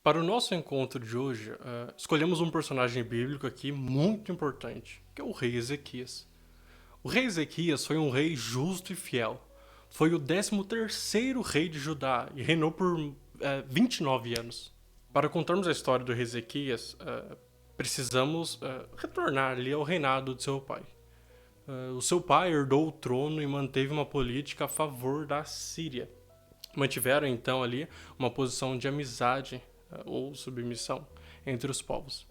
Para o nosso encontro de hoje, escolhemos um personagem bíblico aqui muito importante, que é o rei Ezequias. O rei Ezequias foi um rei justo e fiel. Foi o 13º rei de Judá e reinou por 29 anos. Para contarmos a história do rei Ezequias, precisamos retornar ali ao reinado de seu pai. O seu pai herdou o trono e manteve uma política a favor da Síria. Mantiveram então ali uma posição de amizade ou submissão entre os povos.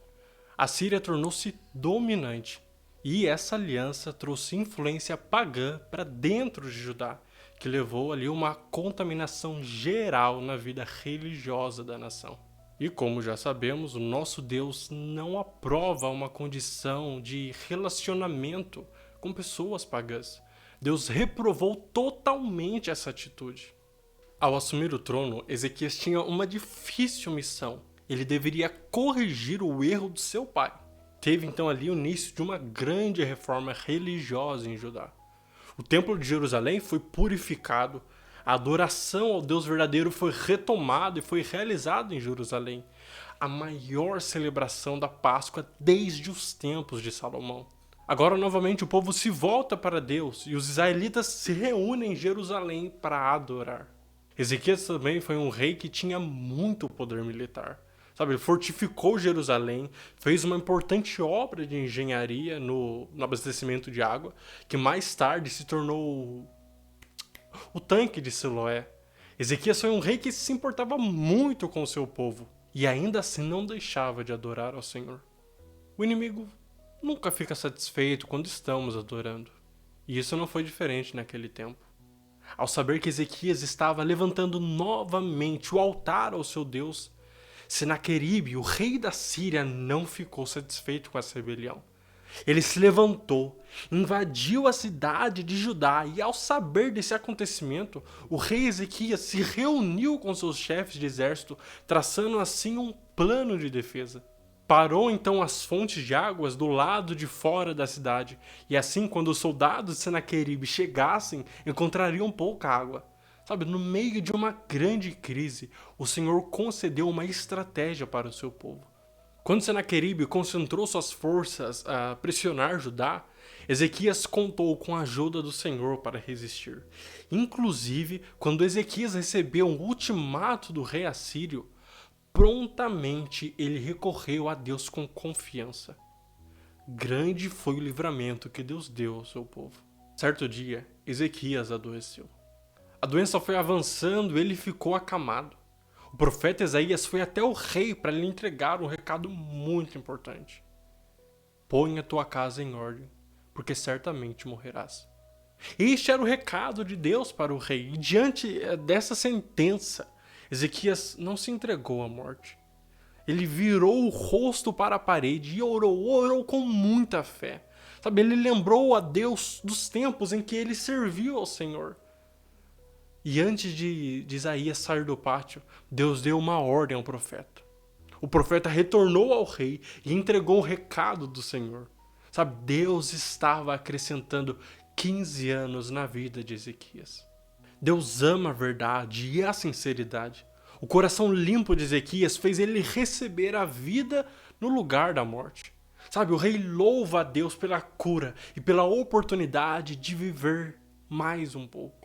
A Síria tornou-se dominante e essa aliança trouxe influência pagã para dentro de Judá, que levou ali uma contaminação geral na vida religiosa da nação. E como já sabemos, o nosso Deus não aprova uma condição de relacionamento com pessoas pagãs. Deus reprovou totalmente essa atitude. Ao assumir o trono, Ezequias tinha uma difícil missão. Ele deveria corrigir o erro do seu pai. Teve então ali o início de uma grande reforma religiosa em Judá. O templo de Jerusalém foi purificado, a adoração ao Deus verdadeiro foi retomada e foi realizada em Jerusalém, a maior celebração da Páscoa desde os tempos de Salomão. Agora, novamente, o povo se volta para Deus e os israelitas se reúnem em Jerusalém para adorar. Ezequias também foi um rei que tinha muito poder militar. Sabe, ele fortificou Jerusalém, fez uma importante obra de engenharia no abastecimento de água, que mais tarde se tornou o tanque de Siloé. Ezequias foi um rei que se importava muito com o seu povo e ainda assim não deixava de adorar ao Senhor. O inimigo nunca fica satisfeito quando estamos adorando, e isso não foi diferente naquele tempo. Ao saber que Ezequias estava levantando novamente o altar ao seu Deus, Senaqueribe, o rei da Síria, não ficou satisfeito com essa rebelião. Ele se levantou, invadiu a cidade de Judá e, ao saber desse acontecimento, o rei Ezequias se reuniu com seus chefes de exército, traçando assim um plano de defesa. Parou então as fontes de águas do lado de fora da cidade, e assim, quando os soldados de Senaqueribe chegassem, encontrariam pouca água. Sabe, no meio de uma grande crise, o Senhor concedeu uma estratégia para o seu povo. Quando Senaqueribe concentrou suas forças a pressionar Judá, Ezequias contou com a ajuda do Senhor para resistir. Inclusive, quando Ezequias recebeu um ultimato do rei assírio, prontamente ele recorreu a Deus com confiança. Grande foi o livramento que Deus deu ao seu povo. Certo dia, Ezequias adoeceu. A doença foi avançando e ele ficou acamado. O profeta Isaías foi até o rei para lhe entregar um recado muito importante. Põe a tua casa em ordem, porque certamente morrerás. Este era o recado de Deus para o rei, e diante dessa sentença, Ezequias não se entregou à morte. Ele virou o rosto para a parede e orou com muita fé. Sabe, ele lembrou a Deus dos tempos em que ele serviu ao Senhor. E antes de Isaías sair do pátio, Deus deu uma ordem ao profeta. O profeta retornou ao rei e entregou o recado do Senhor. Sabe, Deus estava acrescentando 15 anos na vida de Ezequias. Deus ama a verdade e a sinceridade. O coração limpo de Ezequias fez ele receber a vida no lugar da morte. Sabe, o rei louva a Deus pela cura e pela oportunidade de viver mais um pouco.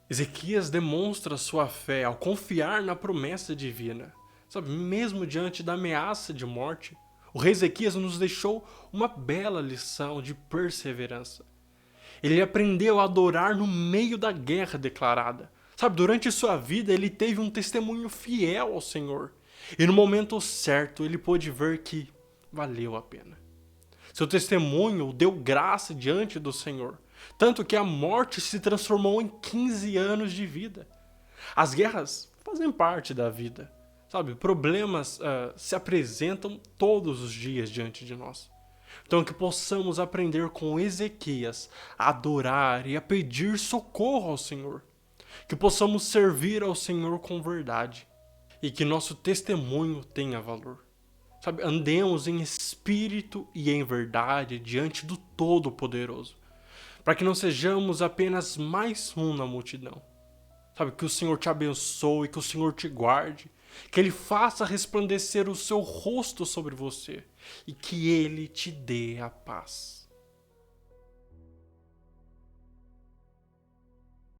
Ezequias demonstra sua fé ao confiar na promessa divina. Sabe, mesmo diante da ameaça de morte, o rei Ezequias nos deixou uma bela lição de perseverança. Ele aprendeu a adorar no meio da guerra declarada. Sabe, durante sua vida ele teve um testemunho fiel ao Senhor. E no momento certo ele pôde ver que valeu a pena. Seu testemunho deu graça diante do Senhor. Tanto que a morte se transformou em 15 anos de vida. As guerras fazem parte da vida. Sabe, problemas se apresentam todos os dias diante de nós. Então que possamos aprender com Ezequias a adorar e a pedir socorro ao Senhor. Que possamos servir ao Senhor com verdade. E que nosso testemunho tenha valor. Sabe, andemos em espírito e em verdade diante do Todo-Poderoso. Para que não sejamos apenas mais um na multidão. Sabe, que o Senhor te abençoe, que o Senhor te guarde, que Ele faça resplandecer o seu rosto sobre você e que Ele te dê a paz.